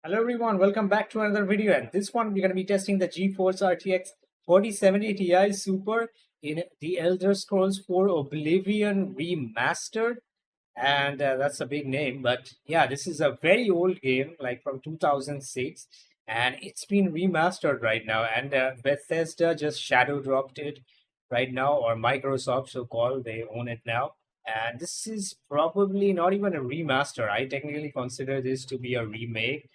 Hello everyone, welcome back to another video, and this one we're going to be testing the GeForce RTX 4070 Ti Super in the Elder Scrolls 4 Oblivion Remastered. And that's a big name, but yeah, this is a very old game, like from 2006, and it's been remastered right now. And Bethesda just shadow dropped it right now, or Microsoft, so called, they own it now. And this is probably not even a remaster. I technically consider this to be a remake,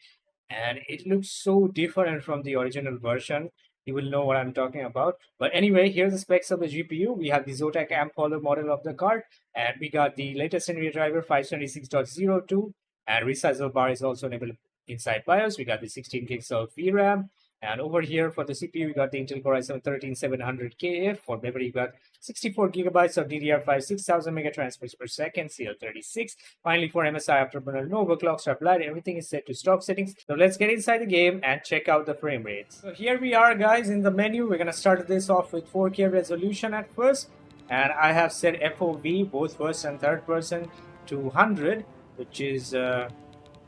and it looks so different from the original version. You will know what I'm talking about. But anyway, here's the specs of the GPU. We have the Zotac AMP Hollow model of the card, and we got the latest NVIDIA driver 526.02, and resizable bar is also enabled inside BIOS. We got the 16 gigs of VRAM, and over here for the CPU, we got the Intel Core i7-13700KF. For memory, we got 64 gigabytes of DDR5, 6000 megatransfers per second, CL36. Finally, for MSI afterburner, no overclocks are applied. Everything is set to stock settings. So let's get inside the game and check out the frame rates. So here we are, guys, in the menu. We're gonna start this off with 4K resolution at first, and I have set FOV, both first and third person, to 100, which is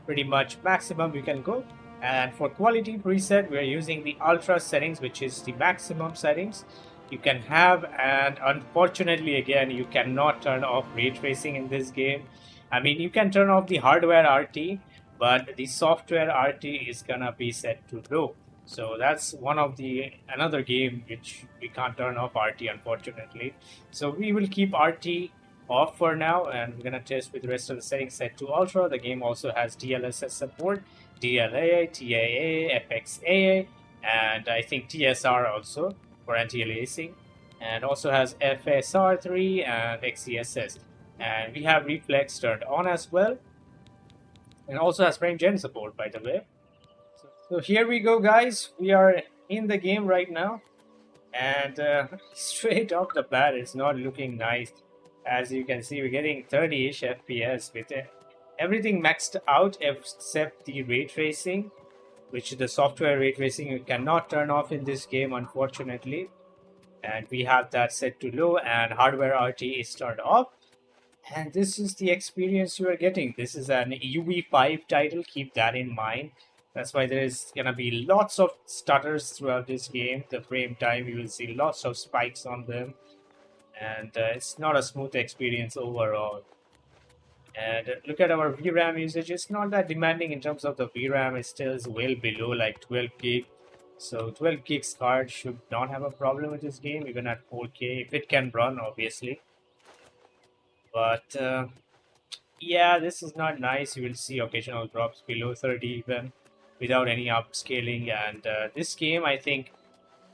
pretty much maximum you can go. And for quality preset, we're using the ultra settings, which is the maximum settings you can have. And unfortunately, again, you cannot turn off ray tracing in this game. I mean, you can turn off the hardware RT, but the software RT is gonna be set to low. So that's another game which we can't turn off RT, unfortunately. So we will keep RT off for now, and we're gonna test with the rest of the settings set to ultra. The game also has DLSS support, DLAA, TAA, FXAA, and I think TSR also for anti-aliasing, and also has FSR3 and XeSS. And we have reflex turned on as well, and also has frame gen support, by the way. So here we go, guys. We are in the game right now, and straight off the bat, it's not looking nice. As you can see, we're getting 30-ish FPS with everything maxed out except the ray tracing, which the software ray tracing you cannot turn off in this game, unfortunately. And we have that set to low, and hardware RT is turned off. And this is the experience you are getting. This is an UE5 title, keep that in mind. That's why there is gonna be lots of stutters throughout this game. The frame time, you will see lots of spikes on them, and it's not a smooth experience overall. And look at our VRAM usage. It's not that demanding in terms of the VRAM. It still is well below like 12 gig. So 12 gigs card should not have a problem with this game, even at 4K, if it can run, obviously. But yeah, this is not nice. You will see occasional drops below 30 even without any upscaling. And this game, I think,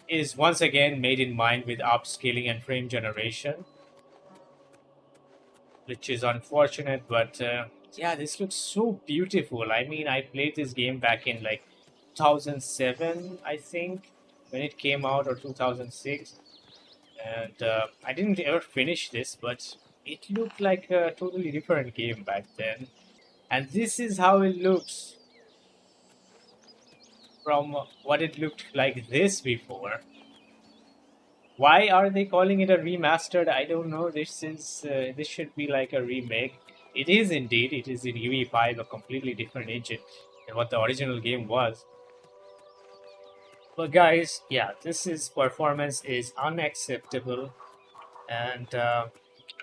is once again made in mind with upscaling and frame generation, which is unfortunate. But yeah, this looks so beautiful. I mean, I played this game back in like 2007, I think, when it came out, or 2006. And I didn't ever finish this, but it looked like a totally different game back then. And this is how it looks from what it looked like this before. Why are they calling it a remastered? I don't know. This should be like a remake. It is indeed. It is in UE5, a completely different engine than what the original game was. But guys, yeah, performance is unacceptable, and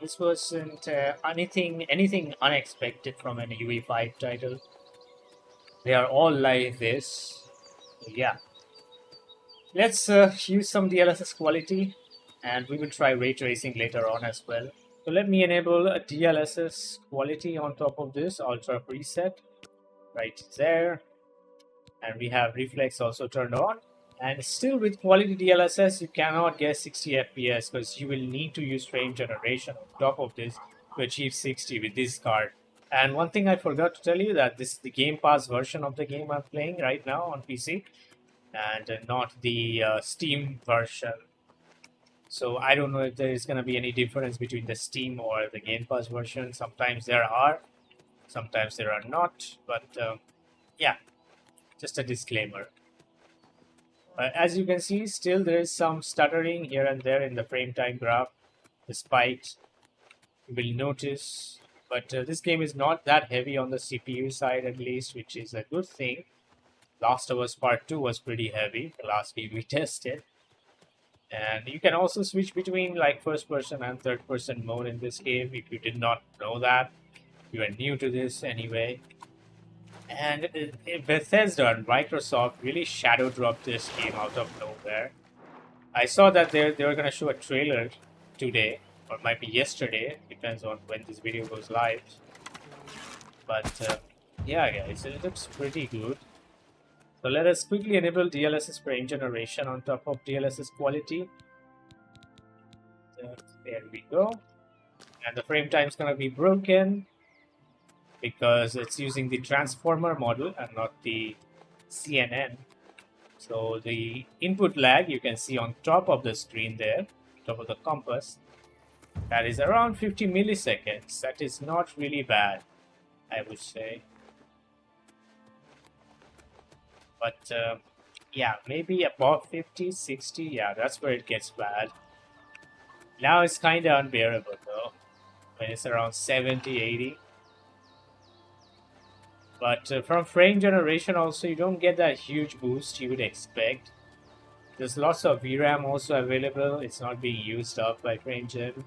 this wasn't anything unexpected from an UE5 title. They are all like this. Yeah. Let's use some DLSS quality, and we will try ray tracing later on as well. So let me enable a DLSS quality on top of this ultra preset right there, and we have reflex also turned on. And still with quality DLSS, you cannot get 60 FPS because you will need to use frame generation on top of this to achieve 60 with this card. And one thing I forgot to tell you, that this is the Game Pass version of the game I'm playing right now on PC, and not the Steam version. So I don't know if there is going to be any difference between the Steam or the Game Pass version. Sometimes there are, sometimes there are not. But yeah, just a disclaimer. As you can see, still there is some stuttering here and there in the frame time graph, despite you will notice. But this game is not that heavy on the CPU side, at least, which is a good thing. Last of Us Part 2 was pretty heavy, the last game we tested. And you can also switch between like first person and third person mode in this game if you did not know that. You are new to this anyway. And Bethesda and Microsoft really shadow dropped this game out of nowhere. I saw that they were going to show a trailer today, or might be yesterday, depends on when this video goes live. But yeah, guys, it looks pretty good. So let us quickly enable DLSS frame generation on top of DLSS quality. There we go. And the frame time is going to be broken because it's using the transformer model and not the CNN. So the input lag you can see on top of the screen there, top of the compass, that is around 50 milliseconds. That is not really bad, I would say. But yeah, maybe above 50, 60, yeah, that's where it gets bad. Now it's kind of unbearable though, when it's around 70, 80. But from frame generation also, you don't get that huge boost you would expect. There's lots of VRAM also available. It's not being used up by frame gen.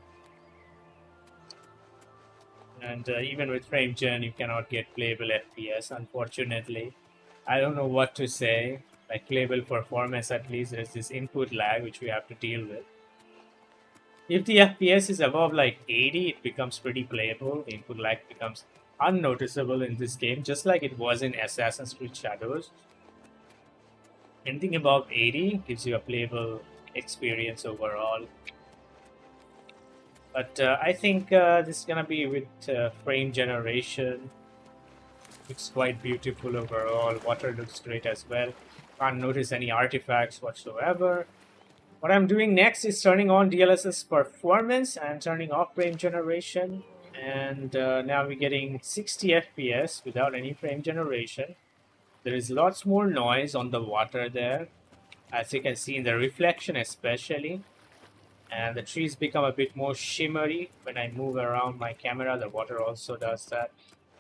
And even with frame gen, you cannot get playable FPS, unfortunately. I don't know what to say. Like playable performance, at least there's this input lag which we have to deal with. If the FPS is above like 80, it becomes pretty playable. The input lag becomes unnoticeable in this game, just like it was in Assassin's Creed Shadows. Anything above 80 gives you a playable experience overall. But I think this is gonna be with frame generation. Looks quite beautiful overall. Water looks great as well. Can't notice any artifacts whatsoever. What I'm doing next is turning on DLSS performance and turning off frame generation. And now we're getting 60 FPS without any frame generation. There is lots more noise on the water there, as you can see in the reflection especially. And the trees become a bit more shimmery when I move around my camera. The water also does that.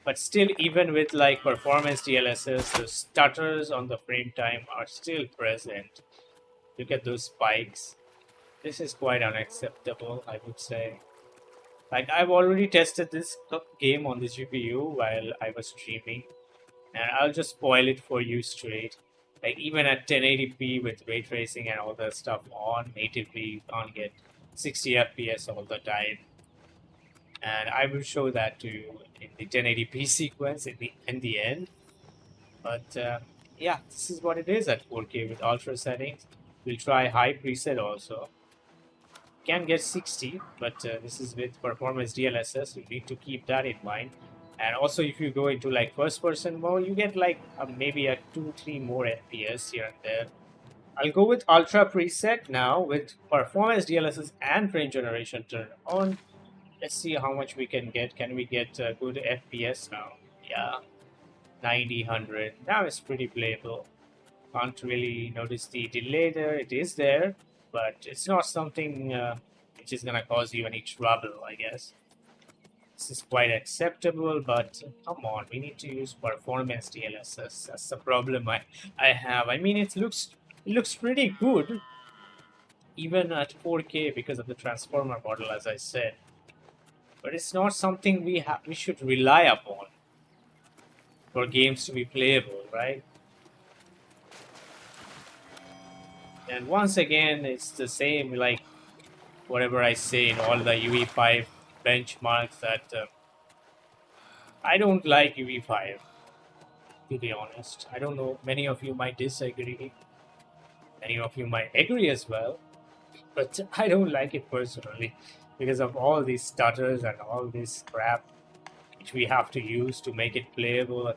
But still, even with like performance DLSS, the stutters on the frame time are still present. Look at those spikes. This is quite unacceptable, I would say. Like, I've already tested this game on the GPU while I was streaming, and I'll just spoil it for you straight. Like, even at 1080p with ray tracing and all that stuff on, natively you can't get 60 FPS all the time. And I will show that to you in the 1080p sequence in the end. But yeah, this is what it is at 4K with ultra settings. We'll try high preset also. Can get 60, but this is with performance DLSS. You need to keep that in mind. And also, if you go into like first person mode, you get like maybe a 2-3 more FPS here and there. I'll go with ultra preset now with performance DLSS and frame generation turned on. Let's see how much we can get. Can we get good FPS now? Yeah, 90, 100. Now it's pretty playable. Can't really notice the delay there. It is there, but it's not something which is gonna cause you any trouble, I guess. This is quite acceptable, but come on, we need to use performance DLSS. That's the problem I have. I mean, it looks pretty good, even at 4K because of the transformer model, as I said. But it's not something we should rely upon for games to be playable, right? And once again, it's the same, like whatever I say in all the UE5 benchmarks, that I don't like UE5, to be honest. I don't know, many of you might disagree, many of you might agree as well, but I don't like it personally because of all these stutters and all this crap which we have to use to make it playable.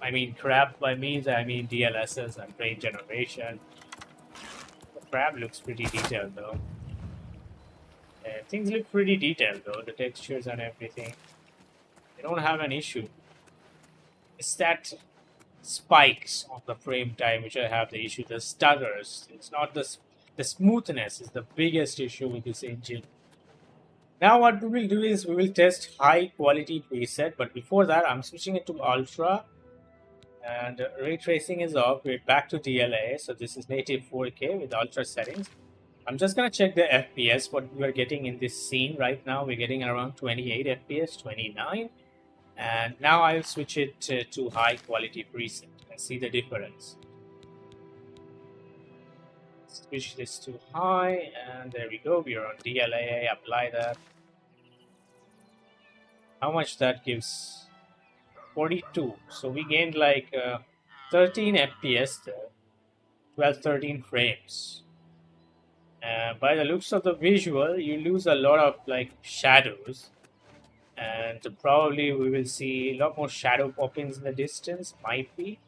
I mean, crap by means I mean DLSS and frame generation. Crab looks pretty detailed though. Things look pretty detailed though, the textures and everything. They don't have an issue. It's that spikes of the frame time which I have the issue, the stutters. It's not the smoothness is the biggest issue with this engine. Now what we will do is we will test high quality preset, but before that I'm switching it to ultra. And ray tracing is off. We're back to DLAA. So this is native 4K with ultra settings. I'm just gonna check the FPS. What we're getting in this scene right now, we're getting around 28 FPS, 29. And now I'll switch it to high quality preset and see the difference. Switch this to high, and there we go. We are on DLAA. Apply that. How much that gives? 42. So we gained like 13 FPS there, 12, 13 frames. By the looks of the visual, you lose a lot of like shadows, and probably we will see a lot more shadow pop-ins in the distance. Might be.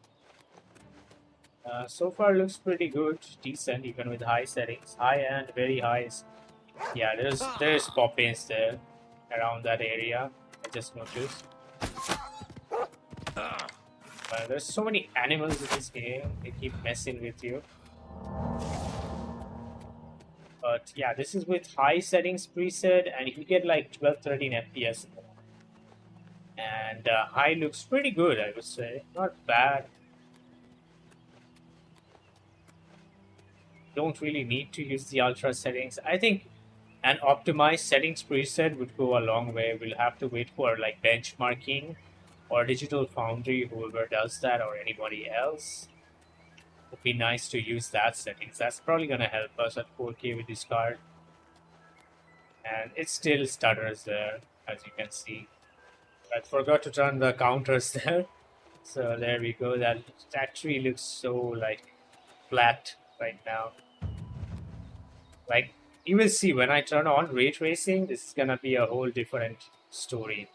So far looks pretty good, decent even with high settings, high and very high. Yeah, there's pop-ins there around that area. I just noticed. There's so many animals in this game; they keep messing with you. But yeah, this is with high settings preset, and you get like 12, 13 FPS. And high looks pretty good, I would say. Not bad. Don't really need to use the ultra settings. I think an optimized settings preset would go a long way. We'll have to wait for like benchmarking or Digital Foundry, whoever does that, or anybody else. Would be nice to use that settings. That's probably gonna help us at 4K with this card. And it still stutters there, as you can see. I forgot to turn the counters there. So there we go. That actually looks so like flat right now. Like you will see when I turn on ray tracing, this is gonna be a whole different story.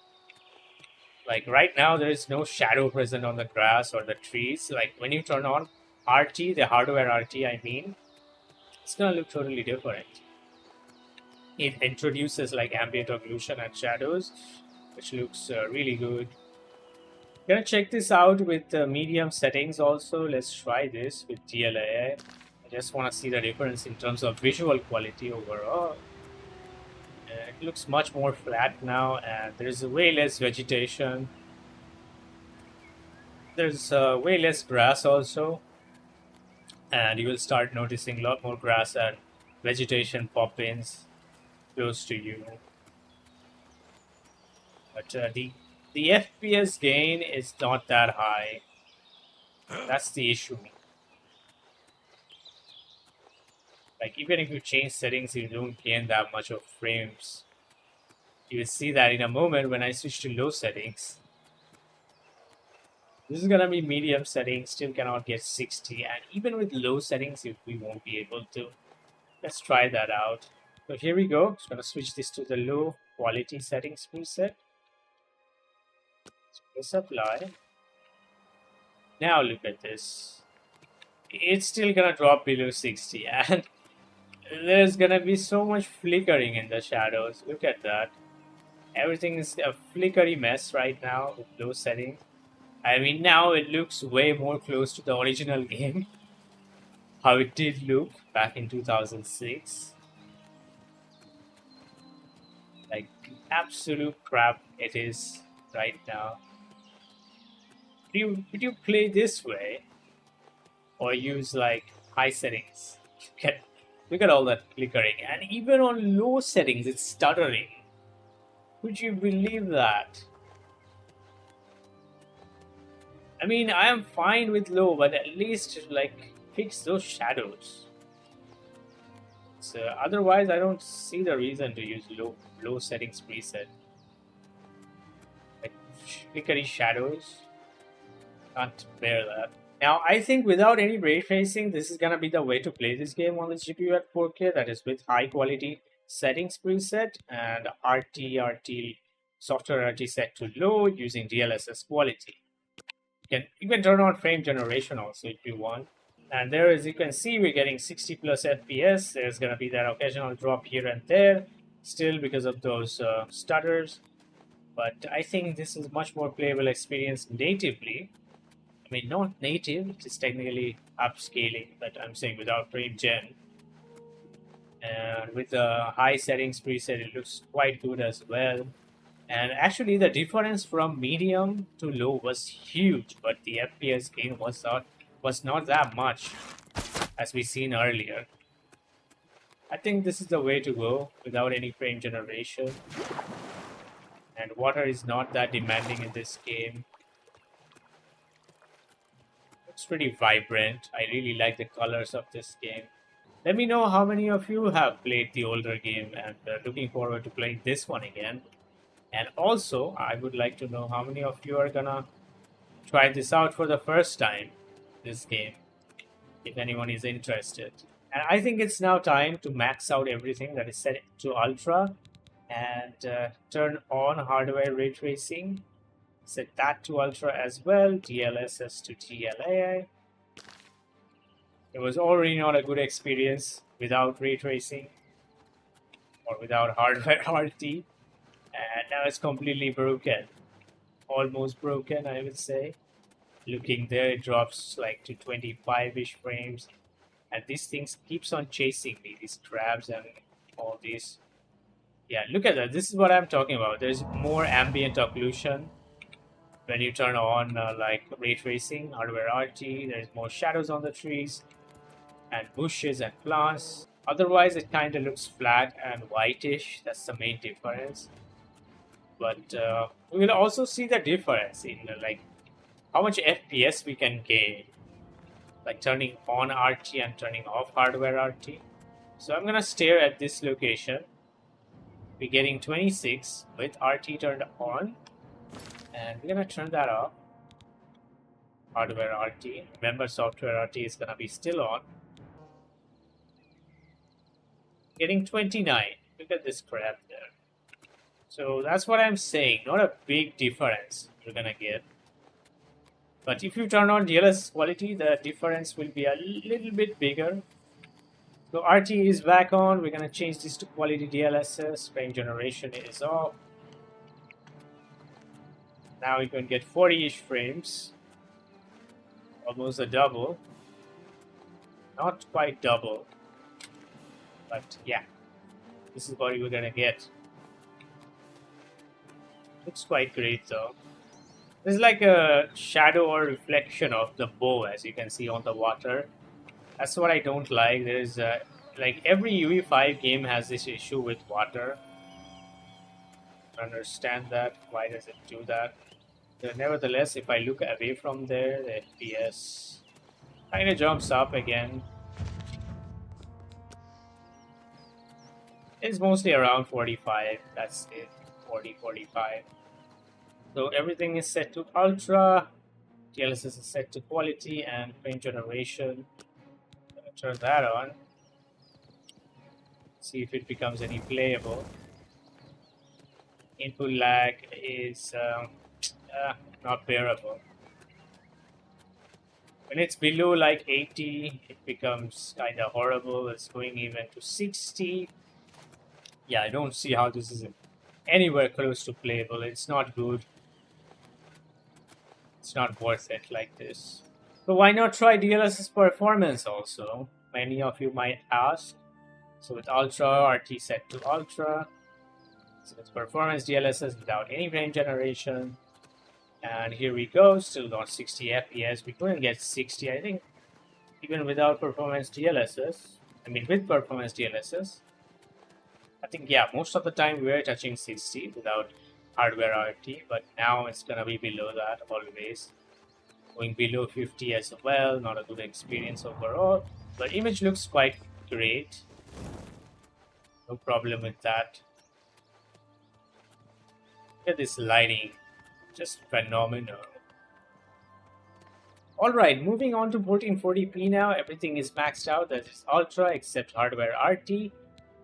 Like right now, there is no shadow present on the grass or the trees. Like when you turn on RT, the hardware RT, I mean, it's gonna look totally different. It introduces like ambient occlusion and shadows, which looks really good. Gonna check this out with medium settings also. Let's try this with DLAA. I just want to see the difference in terms of visual quality overall. It looks much more flat now, and there's way less vegetation. There's way less grass also, and you will start noticing a lot more grass and vegetation pop-ins close to you. But the FPS gain is not that high. That's the issue. Like even if you change settings, you don't gain that much of frames. You will see that in a moment when I switch to low settings. This is gonna be medium settings, still cannot get 60, and even with low settings, we won't be able to. Let's try that out. So here we go. Just gonna switch this to the low quality settings preset. Press apply. Now look at this. It's still gonna drop below 60, and there's gonna be so much flickering in the shadows. Look at that. Everything is a flickery mess right now with low settings. I mean, now it looks way more close to the original game. How it did look back in 2006. Like, absolute crap it is right now. Would you play this way? Or use, like, high settings? Look at all that flickering. And even on low settings, it's stuttering. Would you believe that? I mean, I am fine with low, but at least like fix those shadows. So otherwise, I don't see the reason to use low settings preset. Like flickery shadows, can't bear that. Now I think without any ray tracing, this is gonna be the way to play this game on the GPU at 4K. That is with high quality settings preset and RT software RT set to low using DLSS quality. You can turn on frame generation also if you want. And there, as you can see, we're getting 60 plus FPS. There's going to be that occasional drop here and there, still because of those stutters. But I think this is much more playable experience natively. I mean, not native, it is technically upscaling, but I'm saying without frame gen. And with the high settings preset, it looks quite good as well. And actually, the difference from medium to low was huge, but the FPS gain was not that much as we seen earlier. I think this is the way to go without any frame generation. And water is not that demanding in this game. It's pretty vibrant. I really like the colors of this game. Let me know how many of you have played the older game and looking forward to playing this one again. And also, I would like to know how many of you are gonna try this out for the first time, this game, if anyone is interested. And I think it's now time to max out everything that is set to Ultra and turn on hardware ray tracing. Set that to Ultra as well, DLSS to DLAA. It was already not a good experience without ray tracing or without hardware RT, and now it's completely broken. Almost broken, I would say. Looking there, it drops like to 25-ish frames, and these things keeps on chasing me, these crabs and all these. Yeah, look at that. This is what I'm talking about. There's more ambient occlusion when you turn on like ray tracing, hardware RT. There's more shadows on the trees and bushes and plants. Otherwise, it kind of looks flat and whitish. That's the main difference. But we will also see the difference in like how much FPS we can gain, like turning on RT and turning off hardware RT. So I'm gonna stare at this location. We're getting 26 with RT turned on, and we're gonna turn that off. Hardware RT. Remember, software RT is gonna be still on. Getting 29. Look at this crap there. So that's what I'm saying. Not a big difference you're gonna get. But if you turn on DLSS quality, the difference will be a little bit bigger. So RT is back on. We're gonna change this to quality DLSS. Frame generation is off. Now we can get 40-ish frames. Almost a double. Not quite double. But yeah, this is what you're gonna get. Looks quite great though. There's like a shadow or reflection of the bow, as you can see on the water. That's what I don't like. There's like every UE5 game has this issue with water. I understand that. Why does it do that? But nevertheless, if I look away from there, the FPS kind of jumps up again. It's mostly around 45. That's it. 40, 45. So everything is set to ultra. DLSS is set to quality and frame generation. Turn that on. See if it becomes any playable. Input lag is not bearable. When it's below like 80, it becomes kind of horrible. It's going even to 60. Yeah, I don't see how this is anywhere close to playable. It's not good. It's not worth it like this. So why not try DLSS performance also? Many of you might ask. So with Ultra, RT set to Ultra. So it's performance DLSS without any frame generation. And here we go, still not 60 FPS. We couldn't get 60, I think, even without performance DLSS. I mean, with performance DLSS. I think, yeah, most of the time we were touching 60 without hardware RT, but now it's gonna be below that always. Going below 50 as well, not a good experience overall. But image looks quite great. No problem with that. Look at this lighting, just phenomenal. Alright, moving on to 1440p now. Everything is maxed out, that is Ultra except hardware RT.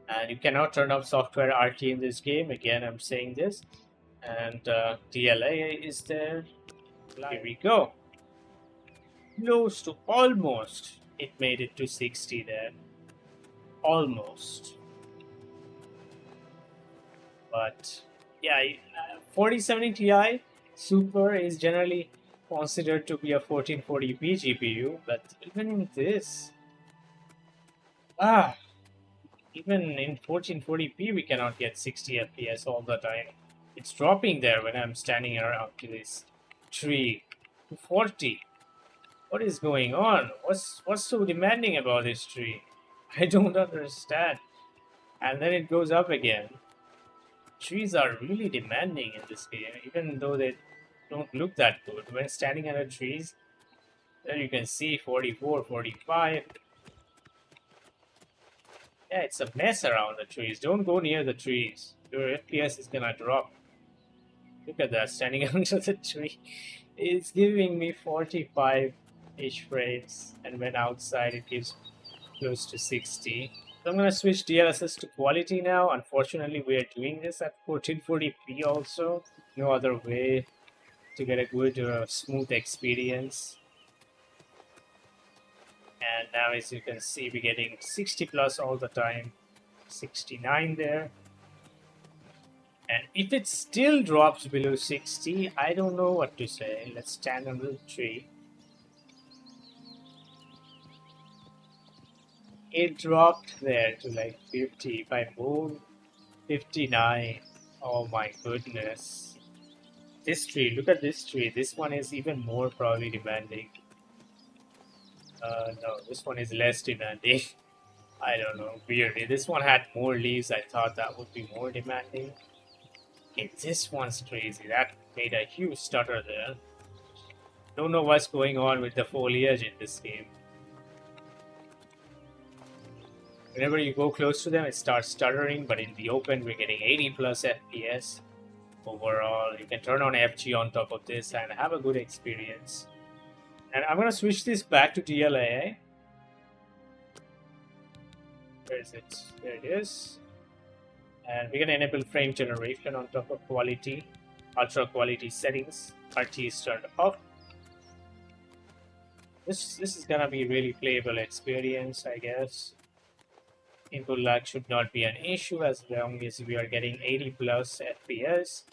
And you cannot turn off software RT in this game. Again, I'm saying this. And DLAA is there. Here we go. Close to almost. It made it to 60 there. Almost. But yeah, 4070 Ti Super is generally considered to be a 1440p GPU. But even in this, even in 1440p we cannot get 60 FPS all the time. It's dropping there when I'm standing around to this tree. 40. What is going on? What's so demanding about this tree? I don't understand. And then it goes up again. Trees are really demanding in this game, even though they don't look that good. When standing under trees, there you can see 44, 45. Yeah, it's a mess around the trees. Don't go near the trees. Your FPS is gonna drop. Look at that, standing under the tree. It's giving me 45-ish frames, and when outside it gives close to 60. So I'm gonna switch DLSS to quality now. Unfortunately, we are doing this at 1440p also. No other way to get a good smooth experience. And now as you can see, we're getting 60 plus all the time. 69 there. And if it still drops below 60, I don't know what to say. Let's stand under the tree. It dropped there to like 50. If I move, 59. Oh my goodness. This tree, look at this tree. This one is even more probably demanding. No, this one is less demanding. I don't know, weirdly. This one had more leaves. I thought that would be more demanding. Okay, this one's crazy. That made a huge stutter there. Don't know what's going on with the foliage in this game. Whenever you go close to them, it starts stuttering, but in the open, we're getting 80 plus FPS. Overall, you can turn on FG on top of this and have a good experience. And I'm gonna switch this back to DLAA. Where is it? There it is. And we're gonna enable frame generation on top of quality, ultra quality settings. RT is turned off. This is gonna be really playable experience, I guess. Input lag should not be an issue as long as we are getting 80 plus FPS.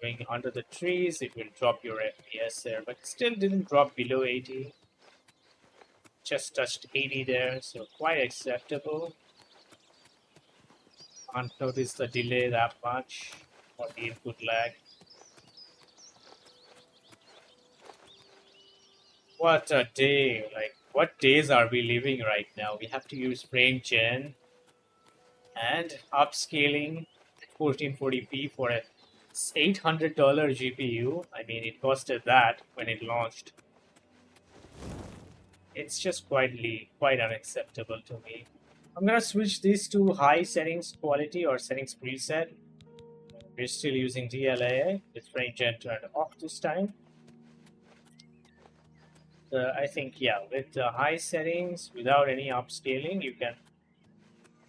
Going under the trees, it will drop your FPS there, but still didn't drop below 80. Just touched 80 there, so quite acceptable. Can't notice the delay that much or the input lag. What a day! Like, what days are we living right now? We have to use frame gen and upscaling 1440p for a $800 GPU. I mean, it costed that when it launched. It's just quite unacceptable to me. I'm gonna switch these to high settings quality or settings preset. We're still using DLAA with frame gen turned off this time. I think, yeah, with the high settings without any upscaling, you can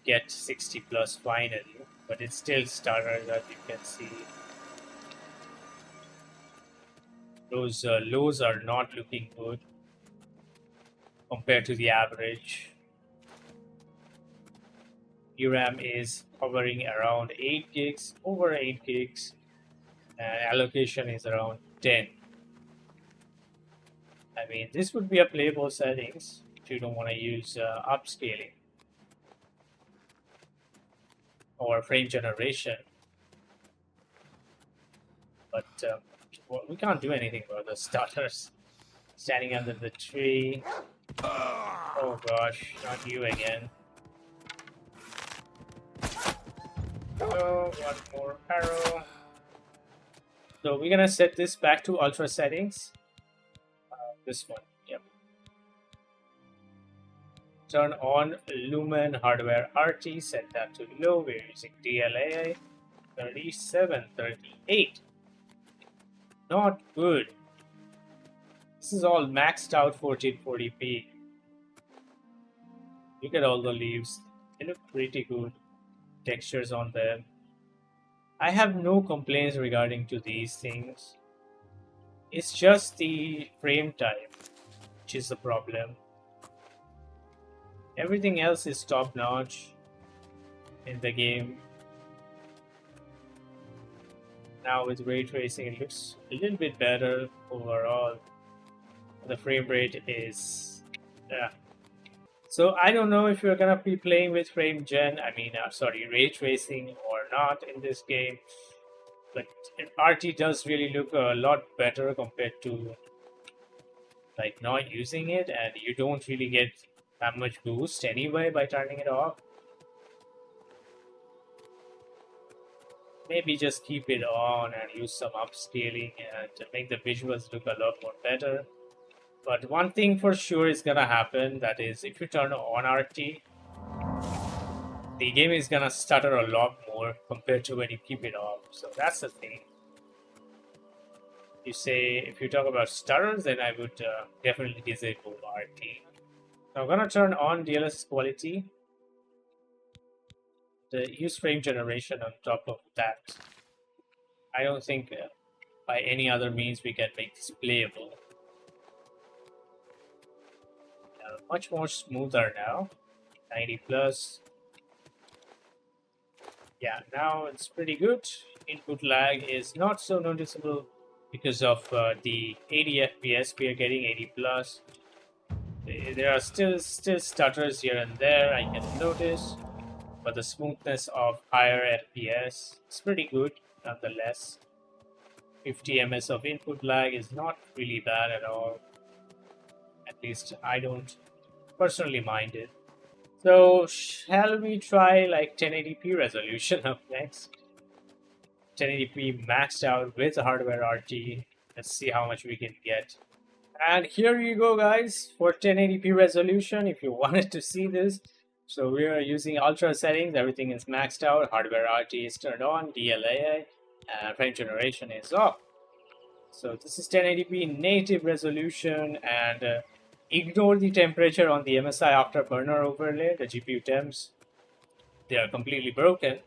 get 60 plus finally, but it's still stutters as you can see. Those lows are not looking good compared to the average. DRAM is hovering around 8 gigs, over 8 gigs, and allocation is around 10. I mean, this would be a playable settings if you don't want to use upscaling or frame generation. But we can't do anything about the stutters. Standing under the tree. Oh gosh, not you again. Oh, one more arrow. So we're gonna set this back to ultra settings. This one, yep. Turn on Lumen Hardware RT, set that to low. We're using DLAA 3738. Not good. This is all maxed out 1440p. Look at all the leaves. They look pretty good. Textures on them. I have no complaints regarding to these things. It's just the frame time which is the problem. Everything else is top notch in the game. Now with ray tracing, it looks a little bit better overall. The frame rate is So I don't know if you're gonna be playing with ray tracing or not in this game. But RT does really look a lot better compared to like not using it, and you don't really get that much boost anyway by turning it off. Maybe just keep it on and use some upscaling and to make the visuals look a lot more better. But one thing for sure is gonna happen, that is if you turn on RT, the game is gonna stutter a lot more compared to when you keep it off. So that's the thing. You say if you talk about stutters, then I would definitely disable RT. Now I'm gonna turn on DLSS quality, the use frame generation on top of that. I don't think by any other means we can make this playable. Much more smoother now, 90 plus. Yeah, now it's pretty good. Input lag is not so noticeable because of the 80 FPS we are getting, 80 plus. There are still stutters here and there I can notice, but the smoothness of higher FPS is pretty good nonetheless. 50 ms of input lag is not really bad at all. At least I don't personally mind it. So shall we try like 1080p resolution up next? 1080p maxed out with hardware RT. Let's see how much we can get. And here you go, guys, for 1080p resolution if you wanted to see this. So we are using ultra settings, everything is maxed out, hardware RT is turned on, DLAA, and frame generation is off. So this is 1080p native resolution, and ignore the temperature on the MSI Afterburner overlay, the GPU temps. They are completely broken.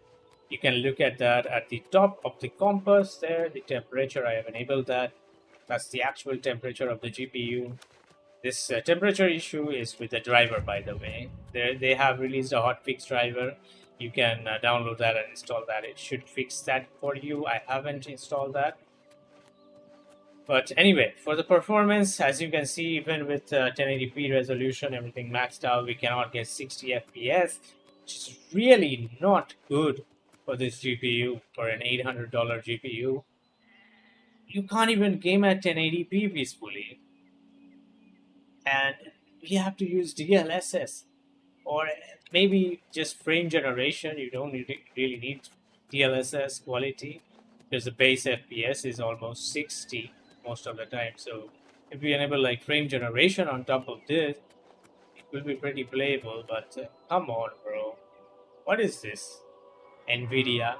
You can look at that at the top of the compass there, the temperature, I have enabled that. That's the actual temperature of the GPU. This temperature issue is with the driver, by the way. They have released a hotfix driver. You can download that and install that. It should fix that for you. I haven't installed that. But anyway, for the performance, as you can see, even with 1080p resolution, everything maxed out, we cannot get 60 FPS, which is really not good for this GPU, for an $800 GPU. You can't even game at 1080p peacefully. And we have to use DLSS, or maybe just frame generation. You don't really need DLSS quality because the base FPS is almost 60 most of the time. So if we enable like frame generation on top of this, it will be pretty playable. But come on, bro, what is this? Nvidia.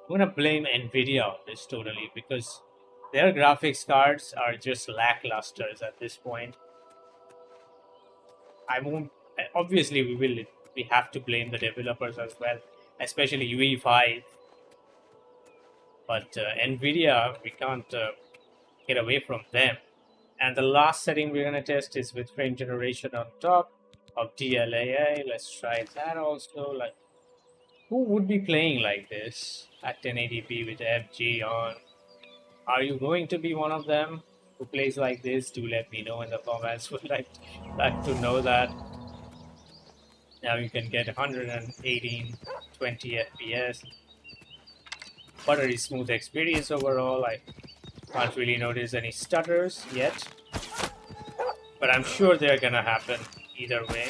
I'm gonna blame Nvidia on this totally, because their graphics cards are just lacklusters at this point. I won't. Obviously, we have to blame the developers as well, especially UE5. But Nvidia, we can't get away from them. And the last setting we're gonna test is with frame generation on top of DLAA. Let's try that also. Like, who would be playing like this at 1080p with FG on? Are you going to be one of them who plays like this? Do let me know in the comments. Would like to know that. Now you can get 118, 20 FPS. Buttery smooth experience overall. I can't really notice any stutters yet, but I'm sure they're gonna happen either way.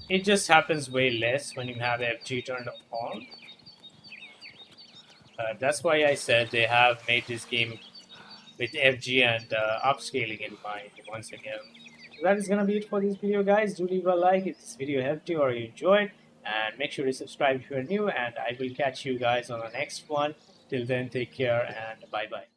It just happens way less when you have FG turned on. That's why I said they have made this game with FG and upscaling in mind once again. So that is gonna be it for this video, guys. Do leave a like if this video helped you or you enjoyed, and make sure to subscribe if you're new, and I will catch you guys on the next one. Till then, take care and bye bye.